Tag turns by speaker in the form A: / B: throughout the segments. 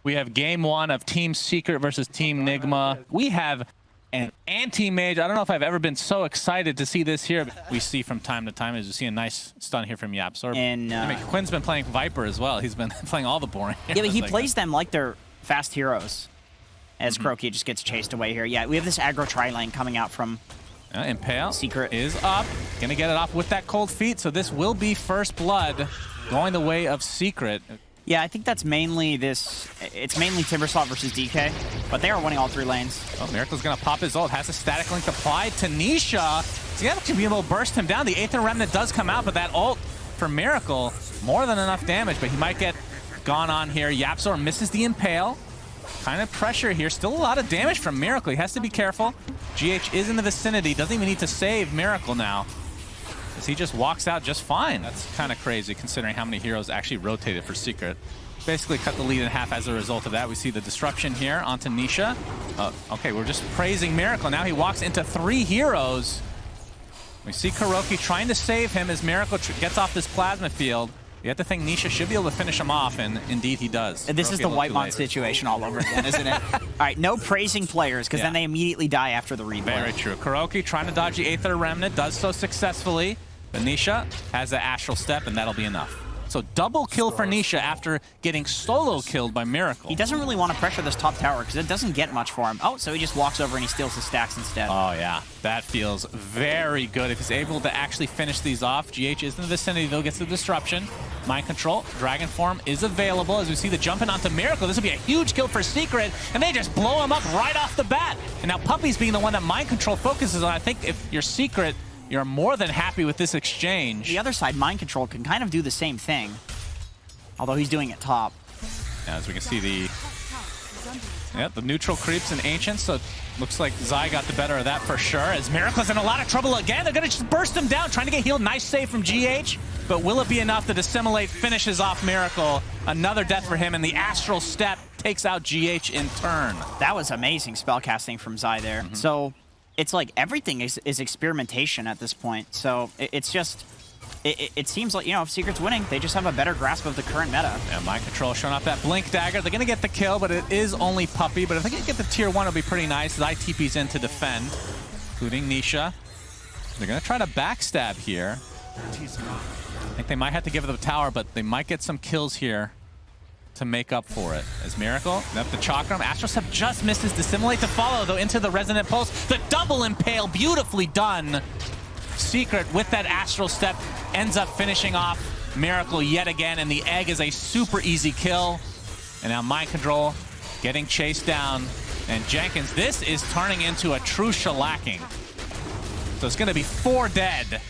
A: We have game 1 of Team Secret versus Team NIGMA. We have an anti-mage. I don't know if I've ever been so excited to see this here. We see from time to time, as we see a nice stun here from YapzOr.
B: And
A: I mean, Quinn's been playing Viper as well. He's been playing all the boring heroes.
B: Yeah, but he plays them like they're fast heroes. As KuroKy just gets chased away here. Yeah, we have this aggro tri-lane coming out from
A: Impale
B: Secret
A: is up. Gonna get it off with that cold feet, so this will be first blood going the way of Secret.
B: Yeah, I think that's mainly this. It's mainly Timbersaw versus DK, but they are winning all 3 lanes.
A: Oh, Miracle's gonna pop his ult. Has a static link applied to Nisha. So yeah, to be able to burst him down. The Aether Remnant does come out, but that ult for Miracle, more than enough damage, but he might get gone on here. YapzOr misses the Impale. Kind of pressure here. Still a lot of damage from Miracle. He has to be careful. GH is in the vicinity. Doesn't even need to save Miracle now, as he just walks out just fine. That's kind of crazy considering how many heroes actually rotated for Secret. Basically cut the lead in half as a result of that. We see the disruption here onto Nisha. Okay, we're just praising Miracle. Now he walks into 3 heroes. We see KuroKy trying to save him as Miracle gets off this plasma field. You have to think Nisha should be able to finish him off, and indeed he does.
B: This is the Whitemon situation all over again, isn't it? All right, no praising players, because then they immediately die after the replay.
A: Very true. KuroKy trying to dodge the Aether Remnant, does so successfully. But Nisha has the Astral Step, and that'll be enough. So double kill for Nisha after getting solo killed by Miracle.
B: He doesn't really want to pressure this top tower because it doesn't get much for him. Oh, so he just walks over and he steals his stacks instead.
A: Oh, yeah. That feels very good. If he's able to actually finish these off, GH is in the vicinity, though, gets the disruption. Mind Control, Dragon Form is available. As we see the jumping onto Miracle, this will be a huge kill for Secret, and they just blow him up right off the bat. And now Puppey's being the one that Mind Control focuses on. I think if you're Secret, you're more than happy with this exchange.
B: The other side, Mind Control, can kind of do the same thing, although he's doing it top.
A: Yeah, as we can see the neutral creeps and Ancients, so it looks like Zai got the better of that for sure. As Miracle's in a lot of trouble again, they're gonna just burst him down, trying to get healed. Nice save from GH, but will it be enough to dissimulate finishes off Miracle? Another death for him, and the Astral Step takes out GH in turn.
B: That was amazing spellcasting from Zai there. So it's like everything is experimentation at this point. So it's just, it seems like, you know, if Secret's winning, they just have a better grasp of the current meta.
A: Yeah, Mind Control showing off that Blink Dagger. They're going to get the kill, but it is only Puppey. But if they can get the tier 1, it'll be pretty nice. Zai TP's in to defend, including Nisha. They're going to try to backstab here. I think they might have to give it the tower, but they might get some kills here to make up for it. As Miracle, up the Chakram. Astral Step just misses. Dissimulate to follow, though, into the Resonant Pulse. The double impale, beautifully done. Secret, with that Astral Step, ends up finishing off Miracle yet again, and the egg is a super easy kill. And now Mind Control getting chased down. And Jenkins, this is turning into a true shellacking. So it's going to be 4 dead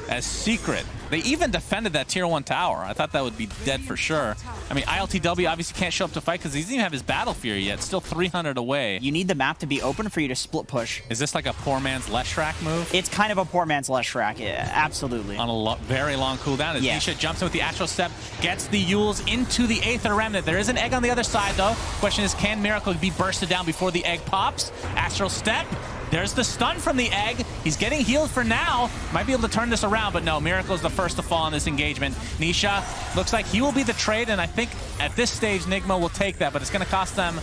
A: as Secret. They even defended that tier 1 tower. I thought that would be dead for sure. I mean, ILTW obviously can't show up to fight because he doesn't even have his Battle Fury yet. Still 300 away.
B: You need the map to be open for you to split push.
A: Is this like a poor man's Leshrac move?
B: It's kind of a poor man's Leshrac, yeah, absolutely.
A: On a very long cooldown as Nisha jumps in with the Astral Step, gets the Yules into the Aether Remnant. There is an egg on the other side, though. Question is, can Miracle be bursted down before the egg pops? Astral Step. There's the stun from the egg. He's getting healed for now. Might be able to turn this around, but no, Miracle's the first to fall in this engagement. Nisha looks like he will be the trade, and I think at this stage, NIGMA will take that, but it's going to cost them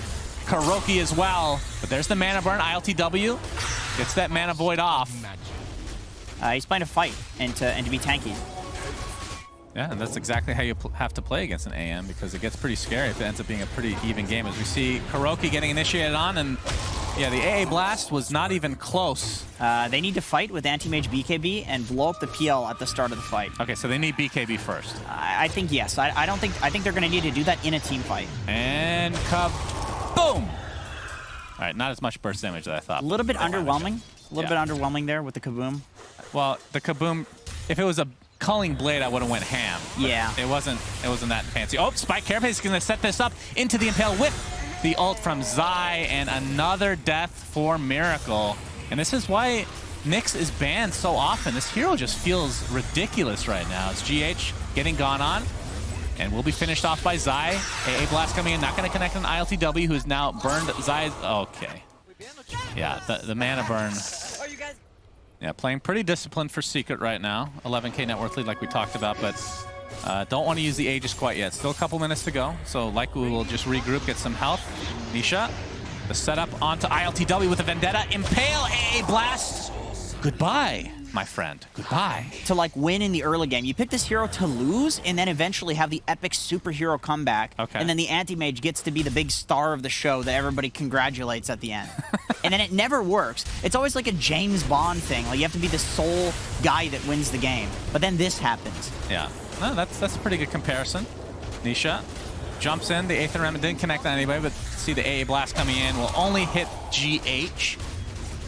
A: KuroKy as well. But there's the mana burn. ILTW gets that mana void off.
B: He's playing to fight and to be tanky.
A: Yeah, and that's exactly how you have to play against an AM, because it gets pretty scary if it ends up being a pretty even game. As we see KuroKy getting initiated on, and yeah, the AA Blast was not even close.
B: They need to fight with Anti-Mage BKB and blow up the PL at the start of the fight.
A: Okay, so they need BKB first.
B: I think yes. I think they're going to need to do that in a team fight.
A: And boom! All right, not as much burst damage as I thought.
B: A little bit underwhelming. A little bit underwhelming there with the kaboom.
A: Well, the kaboom, if it was a Culling Blade, I would have went ham.
B: Yeah.
A: It wasn't that fancy. Oh, Spike Carapace is going to set this up into the Impale with the ult from Zai, and another death for Miracle. And this is why Nyx is banned so often. This hero just feels ridiculous right now. It's GH getting gone on, and will be finished off by Zai. AA Blast coming in, not going to connect on ILTW, who's now burned Zai. Okay. Yeah, the mana burn. Yeah, playing pretty disciplined for Secret right now. 11K net worth lead like we talked about, but Don't want to use the Aegis quite yet. Still a couple minutes to go, so likely we'll just regroup, get some health. Nisha, the setup onto ILTW with a Vendetta. Impale, AA Blast. Goodbye, my friend. Goodbye.
B: To like win in the early game, you pick this hero to lose and then eventually have the epic superhero comeback.
A: Okay.
B: And then the anti-mage gets to be the big star of the show that everybody congratulates at the end. And then it never works. It's always like a James Bond thing. Like you have to be the sole guy that wins the game. But then this happens.
A: Yeah. No, that's a pretty good comparison. Nisha jumps in. The Aether Remnant didn't connect on anybody, but see the AA Blast coming in will only hit GH.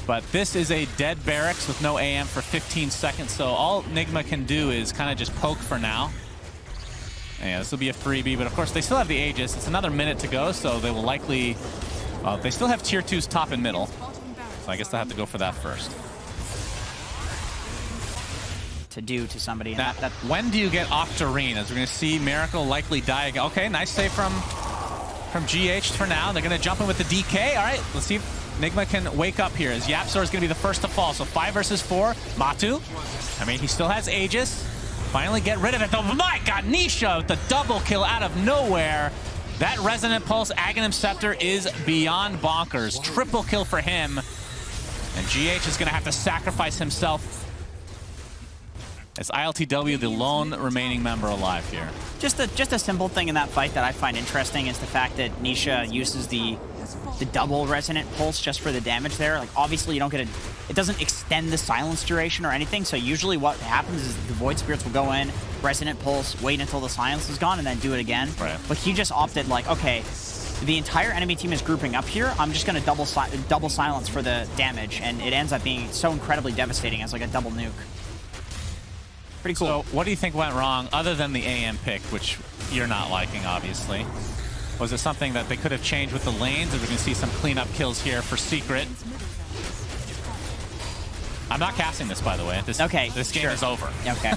A: But this is a dead barracks with no AM for 15 seconds, so all NIGMA can do is kind of just poke for now. And yeah, this will be a freebie, but of course they still have the Aegis. It's another minute to go, so they will likely... they still have tier 2s top and middle, so I guess they'll have to go for that first.
B: To do to somebody.
A: Now, when do you get Octarine? As we're going to see Miracle likely die again. Okay, nice save from GH for now. They're going to jump in with the DK. All right, let's see if NIGMA can wake up here, as YapzOr is going to be the first to fall. So 5 versus 4. Matu, I mean, he still has Aegis. Finally get rid of it, though. My God, Nisha with the double kill out of nowhere. That Resonant Pulse Aghanim Scepter is beyond bonkers. Triple kill for him. And GH is going to have to sacrifice himself as ILTW, the lone remaining member alive here. Just
B: a simple thing in that fight that I find interesting is the fact that Nisha uses the double Resonant Pulse just for the damage there. Like obviously you don't get it doesn't extend the silence duration or anything, so usually what happens is the Void Spirits will go in, Resonant Pulse, wait until the silence is gone, and then do it again.
A: Right.
B: But he just opted like, okay, the entire enemy team is grouping up here, I'm just gonna double silence for the damage, and it ends up being so incredibly devastating as like a double nuke. Pretty cool.
A: So what do you think went wrong, other than the AM pick, which you're not liking, obviously? Was it something that they could have changed with the lanes, or we're going to see some cleanup kills here for Secret? I'm not casting this, by the way. This game is over.
B: Okay.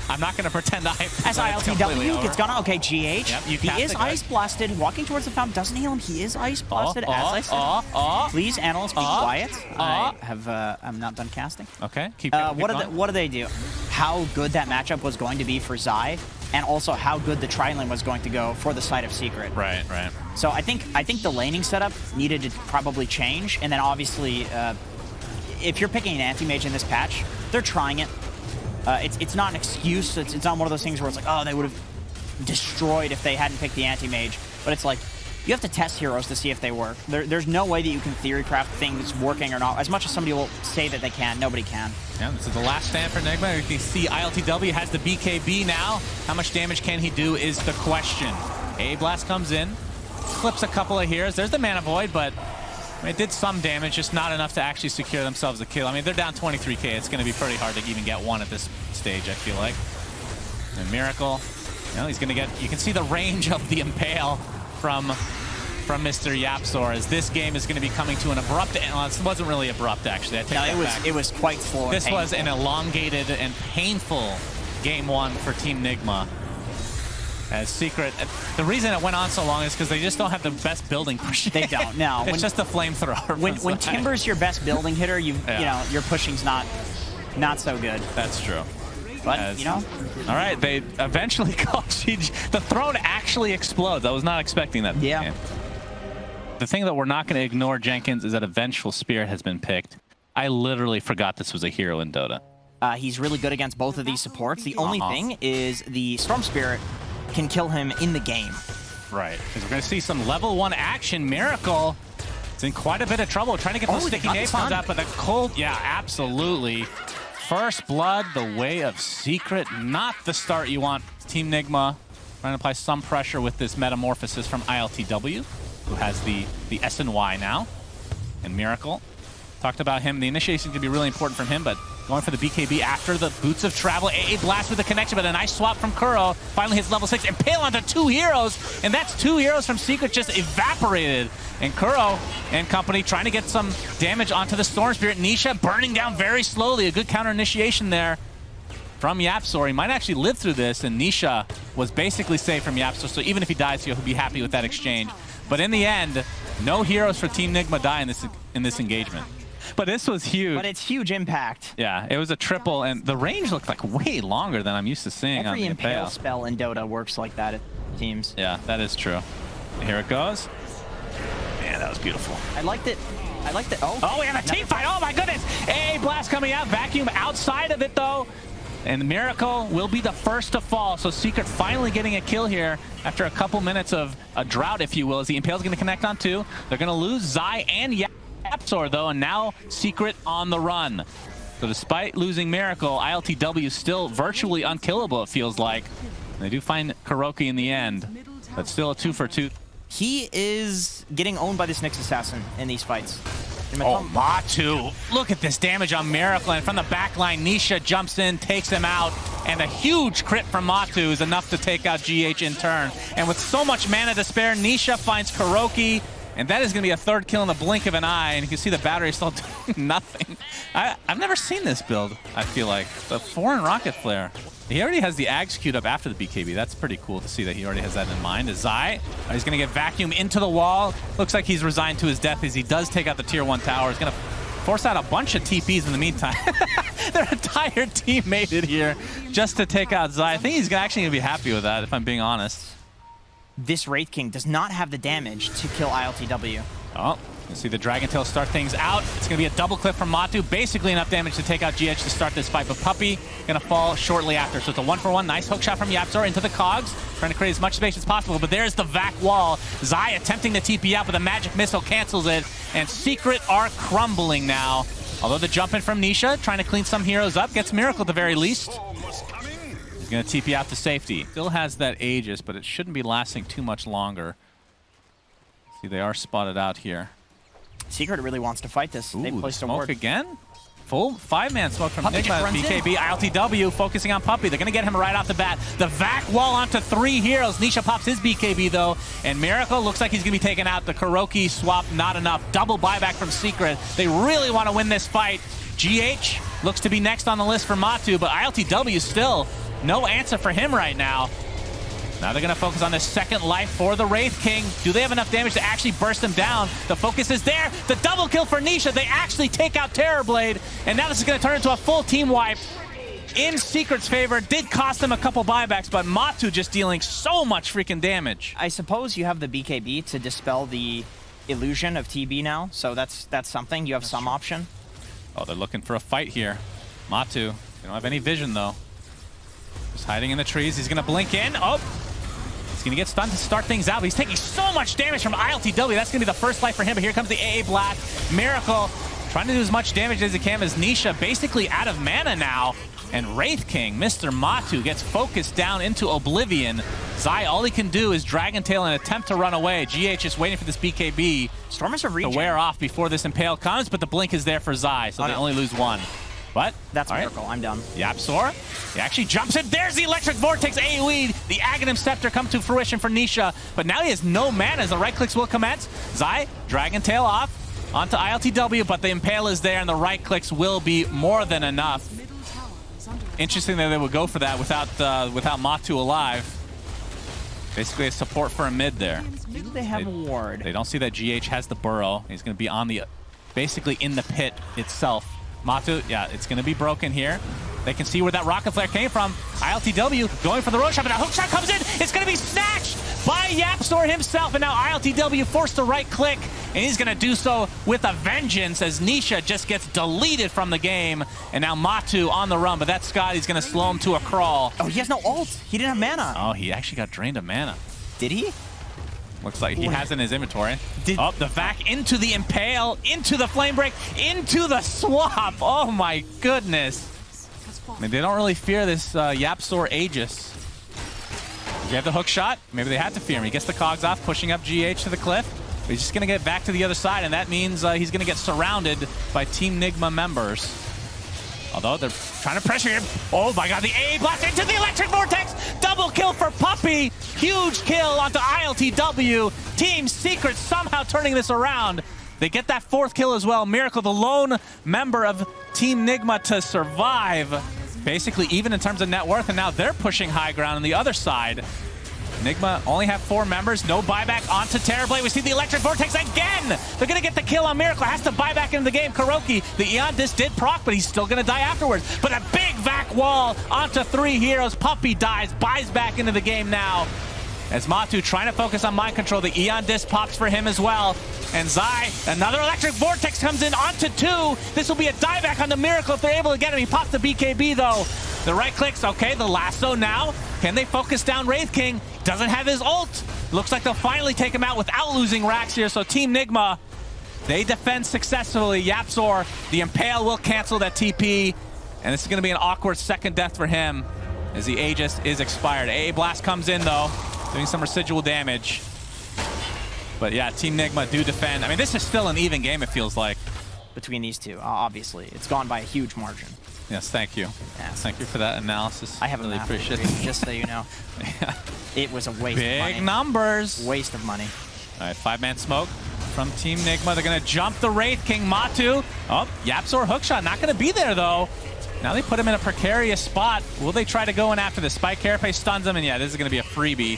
A: I'm not going to pretend
B: As ILTW gets gone. Okay, GH.
A: Yep,
B: he is ice blasted. Walking towards the fountain doesn't heal him. He is ice blasted. As I said. Please, analysts, be quiet. I'm not done casting.
A: Okay. Keep
B: what do they do? How good that matchup was going to be for Zai, and also how good the tri-lane was going to go for the side of Secret.
A: Right, right.
B: So I think the laning setup needed to probably change, and then obviously, if you're picking an anti-mage in this patch, they're trying it. It's not an excuse. It's not one of those things where it's like, oh, they would have destroyed if they hadn't picked the anti-mage. But it's like, you have to test heroes to see if they work. There's no way that you can theory craft things working or not. As much as somebody will say that they can, nobody can.
A: Yeah, this is the last stand for NIGMA. You can see ILTW has the BKB now. How much damage can he do is the question. A Blast comes in, clips a couple of heroes. There's the Mana Void, but it did some damage, just not enough to actually secure themselves a kill. I mean, they're down 23k. It's going to be pretty hard to even get one at this stage, I feel like. And Miracle, you know, he's going to get... You can see the range of the Impale from Mr. YapzOr, as this game is going to be coming to an abrupt end. Well, it wasn't really abrupt, actually. I take that back.
B: It was quite slow.
A: This was an elongated and painful game one for Team NIGMA. As Secret, the reason it went on so long is because they just don't have the best building push.
B: They don't. No,
A: it's just a flamethrower.
B: When Timber's your best building hitter, you know your pushing's not so good.
A: That's true.
B: But you know,
A: all right, they eventually called GG. The throne actually explodes. I was not expecting that.
B: Yeah.
A: Game. The thing that we're not going to ignore, Jenkins, is that a Vengeful Spirit has been picked. I literally forgot this was a hero in Dota.
B: He's really good against both of these supports. The only thing is the Storm Spirit can kill him in the game.
A: Right, because we're going to see some level 1 action. Miracle is in quite a bit of trouble trying to get those sticky napalms out, but the cold, yeah, absolutely. First blood, the way of Secret, not the start you want. Team NIGMA trying to apply some pressure with this metamorphosis from ILTW, who has the SNY now. And Miracle, talked about him. The initiation is going to be really important from him, but going for the BKB after the Boots of Travel. AA Blast with the connection, but a nice swap from Kuro. Finally hits level 6. Impale onto 2 heroes, and that's 2 heroes from Secret just evaporated. And Kuro and company trying to get some damage onto the Storm Spirit. Nisha burning down very slowly. A good counter initiation there from YapzOr. He might actually live through this, and Nisha was basically safe from YapzOr, so even if he dies, he'll be happy with that exchange. But in the end, no heroes for Team NIGMA die in this engagement. But this was huge.
B: But it's huge impact.
A: Yeah, it was a triple, and the range looked like way longer than I'm used to seeing on the
B: Impale spell in Dota works like that, it seems.
A: Yeah, that is true. Here it goes. Man, that was beautiful.
B: I liked it. Oh,
A: we have a team fight. Oh, my goodness. AA Blast coming out. Vacuum outside of it, though. And Miracle will be the first to fall. So Secret finally getting a kill here after a couple minutes of a drought, if you will, as the Impale's going to connect on 2. They're going to lose Zai and Yapzor, though, and now Secret on the run. So despite losing Miracle, ILTW still virtually unkillable, it feels like. They do find KuroKy in the end, but still a 2 for 2.
B: He is getting owned by this Nyx Assassin in these fights.
A: Oh, Matu. Look at this damage on Miracle. And from the back line, Nisha jumps in, takes him out. And a huge crit from Matu is enough to take out GH in turn. And with so much mana to spare, Nisha finds KuroKy. And that is going to be a 3rd kill in the blink of an eye. And you can see the battery is still doing nothing. I've never seen this build, I feel like. The foreign rocket flare. He already has the Ags queued up after the BKB. That's pretty cool to see that he already has that in mind. As Zai, he's going to get vacuum into the wall. Looks like he's resigned to his death as he does take out the tier 1 tower. He's going to force out a bunch of TPs in the meantime. Their entire team made it here just to take out Zai. I think he's actually going to be happy with that, if I'm being honest.
B: This Wraith King does not have the damage to kill ILTW.
A: Oh, you see the Dragon Tail start things out. It's going to be a double clip from Matu. Basically enough damage to take out GH to start this fight, but Puppey going to fall shortly after. So it's a 1-for-1. Nice hook shot from Yapzor into the cogs, trying to create as much space as possible, but there's the vac wall. Zai attempting to TP out, but the magic missile cancels it, and Secret are crumbling now. Although the jump in from Nisha, trying to clean some heroes up, gets Miracle at the very least. He's going to TP out to safety. Still has that Aegis, but it shouldn't be lasting too much longer. See, they are spotted out here.
B: Secret really wants to fight this.
A: Ooh,
B: they placed a
A: smoke
B: ward
A: again? Full 5-man smoke from
B: Puppey
A: NIGMA. BKB, ILTW focusing on Puppey. They're going to get him right off the bat. The vac wall onto 3 heroes. Nisha pops his BKB, though. And Miracle looks like he's going to be taken out. The KuroKy swap, not enough. Double buyback from Secret. They really want to win this fight. GH looks to be next on the list for Matu, but ILTW still no answer for him right now. Now they're going to focus on the 2nd life for the Wraith King. Do they have enough damage to actually burst him down? The focus is there. The double kill for Nisha. They actually take out Terrorblade. And now this is going to turn into a full team wipe in Secret's favor. Did cost him a couple buybacks, but Matu just dealing so much freaking damage.
B: I suppose you have the BKB to dispel the illusion of TB now. So that's something. You have some option.
A: Oh, they're looking for a fight here. Matu, they don't have any vision, though. Just hiding in the trees. He's going to blink in. Oh! He's going to get stunned to start things out, but he's taking so much damage from ILTW. That's going to be the first life for him, but here comes the AA Blast. Miracle trying to do as much damage as he can as Nisha basically out of mana now. And Wraith King, Mr. Matu, gets focused down into oblivion. Zai, all he can do is Dragon Tail and attempt to run away. GH just waiting for this BKB to wear off before this Impale comes, but the blink is there for Zai, so they only lose 1. But
B: that's a miracle. I'm done.
A: Yapzor, he actually jumps in. There's the Electric Vortex AoE. The Aghanim Scepter come to fruition for Nisha, but now he has no mana as the right clicks will commence. Zai, Dragon Tail off onto ILTW, but the Impale is there and the right clicks will be more than enough. Interesting that they would go for that without Matu alive. Basically a support for a mid there.
B: Do they have a ward?
A: They don't see that GH has the burrow. He's going to be on the, basically in the pit itself. Matu, yeah, it's going to be broken here. They can see where that rocket flare came from. ILTW going for the road shot, but a hook shot comes in. It's going to be snatched by Yapzor himself, and now ILTW forced to right click, and he's going to do so with a vengeance as Nisha just gets deleted from the game, and now Matu on the run, but that Scotty's going to slow him to a crawl.
B: Oh, he has no ult. He didn't have mana.
A: Oh, he actually got drained of mana.
B: Did he?
A: Looks like he has in his inventory. Oh, the vac into the Impale, into the Flame Break, into the swap. Oh my goodness. I mean, they don't really fear this Yapzor Aegis. They have the hook shot. Maybe they had to fear him. He gets the cogs off, pushing up GH to the cliff. But he's just going to get back to the other side, and that means he's going to get surrounded by Team NIGMA members. Although they're trying to pressure him. Oh my god, the AA Blast into the Electric Vortex! Double kill for Puppey! Huge kill onto ILTW. Team Secret somehow turning this around. They get that 4th kill as well. Miracle, the lone member of Team NIGMA to survive. Basically even in terms of net worth, and now they're pushing high ground on the other side. NIGMA only have 4 members. No buyback onto Terrorblade. We see the Electric Vortex again. They're going to get the kill on Miracle. Has to buy back into the game. KuroKy, the Eon Disc did proc, but he's still going to die afterwards. But a big vac wall onto 3 heroes. Puppey dies, buys back into the game now. As Matu trying to focus on mind control, the Eon Disc pops for him as well. And Zai, another Electric Vortex comes in onto 2. This will be a dieback on the Miracle if they're able to get him. He pops the BKB though. The right clicks, okay, the lasso now. Can they focus down Wraith King? Doesn't have his ult. Looks like they'll finally take him out without losing racks here. So Team NIGMA, they defend successfully. Yapzor, the Impale will cancel that TP. And this is going to be an awkward second death for him as the Aegis is expired. AA Blast comes in though, doing some residual damage. But yeah, Team NIGMA do defend. I mean, this is still an even game, it feels like.
B: Between these two, obviously. It's gone by a huge margin.
A: Yes, thank you. Yes. Thank you for that analysis.
B: I have
A: really
B: a math
A: appreciate
B: degree,
A: it.
B: just so you know.
A: Yeah.
B: It was a waste of money.
A: Big numbers.
B: Waste of money.
A: All right, 5-man smoke from Team NIGMA. They're going to jump the Wraith King. Matu. Oh, Yapzor hookshot. Not going to be there, though. Now they put him in a precarious spot. Will they try to go in after the Spike? Carapace stuns him, and yeah, this is going to be a freebie.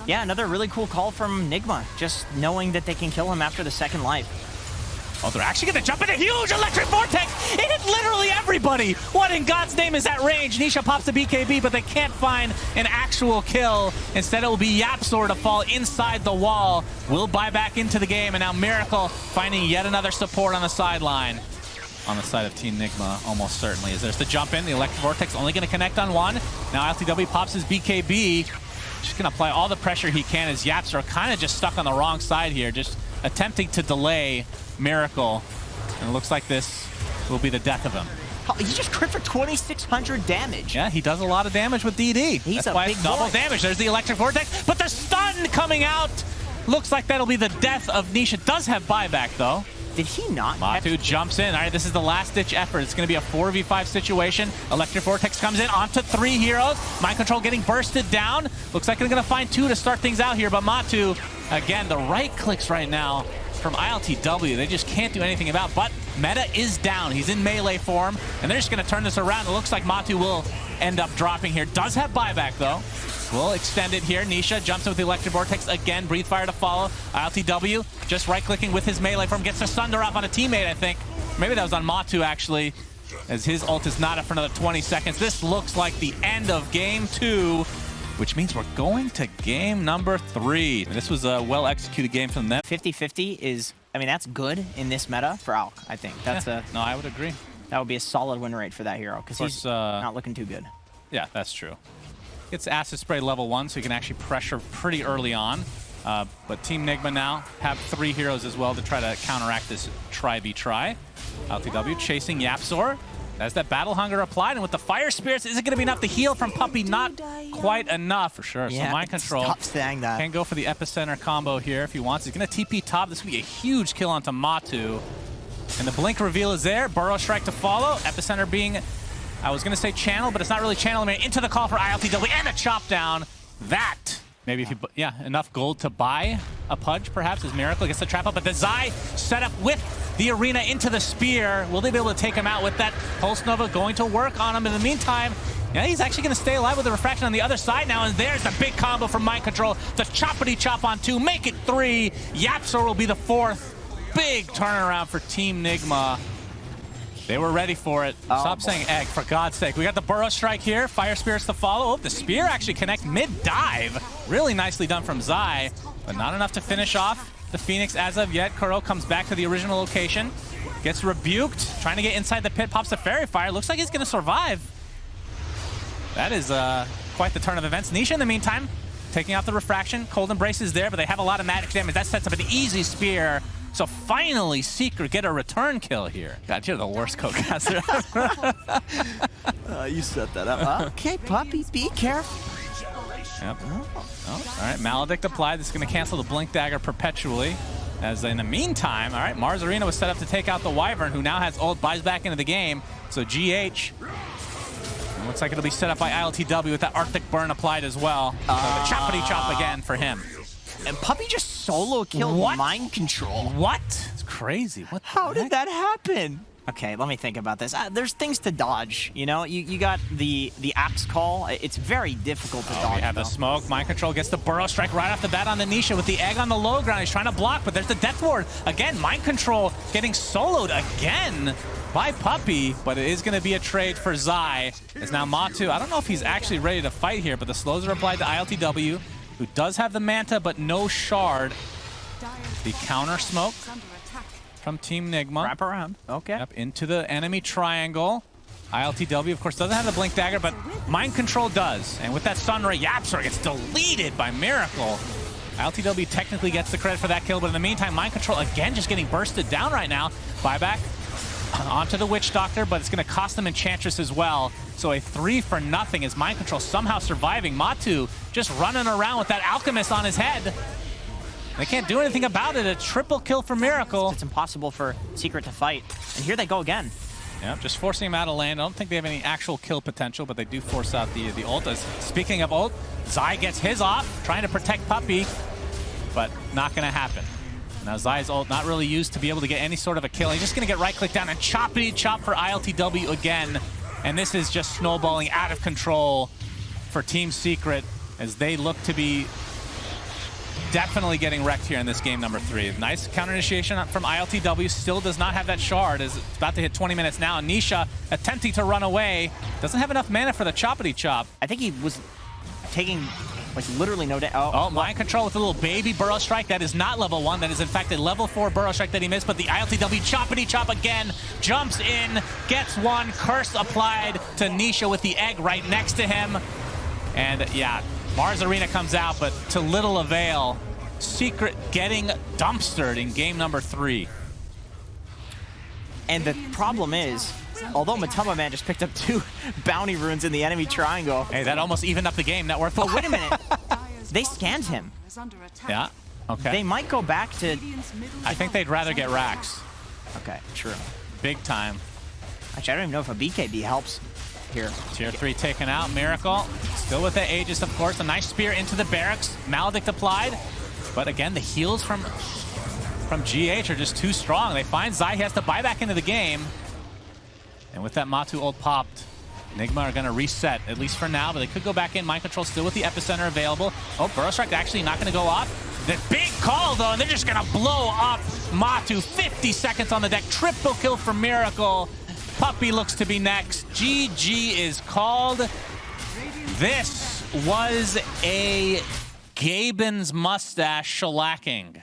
B: Yeah, another really cool call from NIGMA. Just knowing that they can kill him after the second life.
A: Oh, they're actually going to jump in a huge Electric Vortex. It hit literally everybody. What in God's name is that range? Nisha pops the BKB, but they can't find an actual kill. Instead, it will be Yapzor to fall inside the wall. Will buy back into the game, and now Miracle finding yet another support on the sideline. On the side of Team NIGMA, almost certainly. As there's the jump in, the Electric Vortex only going to connect on 1. Now LTW pops his BKB. Just going to apply all the pressure he can as Yapzor kind of just stuck on the wrong side here, just attempting to delay Miracle. And it looks like this will be the death of him.
B: He just crit for 2,600 damage.
A: Yeah, he does a lot of damage with DD.
B: He's
A: That's why
B: big
A: it's double
B: boy.
A: damage. There's the Electric Vortex, but the stun coming out. Looks like that'll be the death of Nisha. Does have buyback, though.
B: Did he not?
A: Matu jumps in. All right, this is the last-ditch effort. It's going to be a 4v5 situation. Electric Vortex comes in onto 3 heroes. Mind Control getting bursted down. Looks like they're going to find 2 to start things out here, but Matu, again, the right clicks right now from ILTW, they just can't do anything about. But meta is down. He's in melee form, and they're just going to turn this around. It looks like Matu will end up dropping here. Does have buyback, though. We'll extend it here. Nisha jumps in with the Electric Vortex again. Breathe Fire to follow. ILTW just right-clicking with his melee form. Gets the Sunder off on a teammate, I think. Maybe that was on Matu, actually, as his ult is not up for another 20 seconds. This looks like the end of game 2, which means we're going to game number 3. This was a well-executed game from them.
B: 50-50 is, I mean, that's good in this meta for Alk, I think. That's
A: no, I would agree.
B: That would be a solid win rate for that hero, because he's not looking too good.
A: Yeah, that's true. Gets Acid Spray level 1, so you can actually pressure pretty early on. But Team NIGMA now have 3 heroes as well to try to counteract this try-v-try. LTW chasing Yapzor. As that Battle Hunger applied, and with the Fire Spirits, is it going to be enough to heal from Puppey? Not quite enough, for sure.
B: Yeah,
A: so Mind Control
B: stop saying that.
A: Can go for the Epicenter combo here if he wants. He's going to TP top. This would be a huge kill onto Matu. And the Blink reveal is there. Burrow Strike to follow. Epicenter being, I was going to say channel, but it's not really channel. I mean, into the call for ILTW and a chop down. That, maybe if you, yeah, enough gold to buy a Pudge, perhaps, as Miracle gets the trap up. But the Zai set up with the Arena into the Spear. Will they be able to take him out with that Pulse Nova going to work on him? In the meantime, yeah, he's actually going to stay alive with the Refraction on the other side now. And there's the big combo from Mind Control. The choppity chop on 2, make it 3. Yapzor will be the 4th. Big turnaround for Team NIGMA. They were ready for it. Stop saying egg, for God's sake. We got the Burrow Strike here. Fire Spirits to follow. Oh, the Spear actually connect mid-dive. Really nicely done from Zai, but not enough to finish off the Phoenix as of yet. Kuro comes back to the original location. Gets rebuked. Trying to get inside the pit. Pops the Fairy Fire. Looks like he's going to survive. That is quite the turn of events. Nisha, in the meantime, taking out the Refraction. Cold Embrace is there, but they have a lot of magic damage. That sets up an easy Spear. So finally, Secret get a return kill here. God, you're the worst co-caster ever.
B: You set that up. Okay, Puppey, be careful.
A: Yep. Oh, all right, Maledict applied. This is going to cancel the Blink Dagger perpetually. As in the meantime, all right, Mars Arena was set up to take out the Wyvern, who now has ult, buys back into the game. So GH, it looks like it'll be set up by ILTW with that Arctic Burn applied as well. So the choppity chop again for him.
B: And Puppey just solo killed Mind Control.
A: What? It's crazy. What?
B: How did that happen? Okay, let me think about this. There's things to dodge, you know? You got the axe call. It's very difficult to dodge,
A: We have the smoke. Mind Control gets the burrow strike right off the bat on the Nisha with the egg on the low ground. He's trying to block, but there's the Death Ward. Again, Mind Control getting soloed again by Puppey, but it is going to be a trade for Zai. As now Matu, I don't know if he's actually ready to fight here, but the slows are applied to ILTW, who does have the Manta, but no Shard. The counter smoke from Team NIGMA.
B: Wrap around. Okay.
A: Yep, into the enemy triangle. ILTW, of course, doesn't have the Blink Dagger, but Mind Control does. And with that Sunray, Yapster gets deleted by Miracle. ILTW technically gets the credit for that kill, but in the meantime, Mind Control, again, just getting bursted down right now. Buyback onto the Witch Doctor, but it's going to cost them Enchantress as well. So a 3 for nothing as Mind Control somehow surviving. Matu just running around with that Alchemist on his head. They can't do anything about it. A triple kill for Miracle.
B: It's impossible for Secret to fight. And here they go again.
A: Yeah, just forcing him out of land. I don't think they have any actual kill potential, but they do force out the ult. Speaking of ult, Zai gets his off, trying to protect Puppey, but not going to happen. Now Zai's ult not really used to be able to get any sort of a kill. He's just going to get right-click down and choppity-chop for ILTW again. And this is just snowballing out of control for Team Secret as they look to be definitely getting wrecked here in this game number 3. Nice counter initiation from ILTW. Still does not have that shard. Is about to hit 20 minutes now. Nisha attempting to run away. Doesn't have enough mana for the choppity chop.
B: I think he was taking like literally no damage.
A: Oh, Mind Control with a little baby burrow strike. That is not level 1. That is in fact a level 4 burrow strike that he missed. But the ILTW choppity chop again. Jumps in, gets one. Curse applied to Nisha with the egg right next to him. And yeah, Mars Arena comes out, but to little avail. Secret getting dumpstered in game number 3.
B: And the problem is, although Matama Man just picked up 2 bounty runes in the enemy triangle.
A: Hey, that almost evened up the game. Net worth.
B: But wait a minute. They scanned him.
A: Yeah. Okay.
B: They might go back to...
A: I think they'd rather get racks.
B: Okay, true.
A: Big time.
B: Actually, I don't even know if a BKB helps here.
A: Tier 3 taken out. Miracle. Still with the Aegis, of course. A nice spear into the barracks. Maledict applied. But again, the heals from GH are just too strong. They find Zai. He has to buy back into the game. And with that Matu ult popped, NIGMA are going to reset, at least for now, but they could go back in. Mind Control still with the Epicenter available. Oh, Burrow Strike actually not going to go off. The big call, though, and they're just going to blow up Matu. 50 seconds on the deck. Triple kill for Miracle. Puppey looks to be next. GG is called. This was a Gaben's mustache shellacking.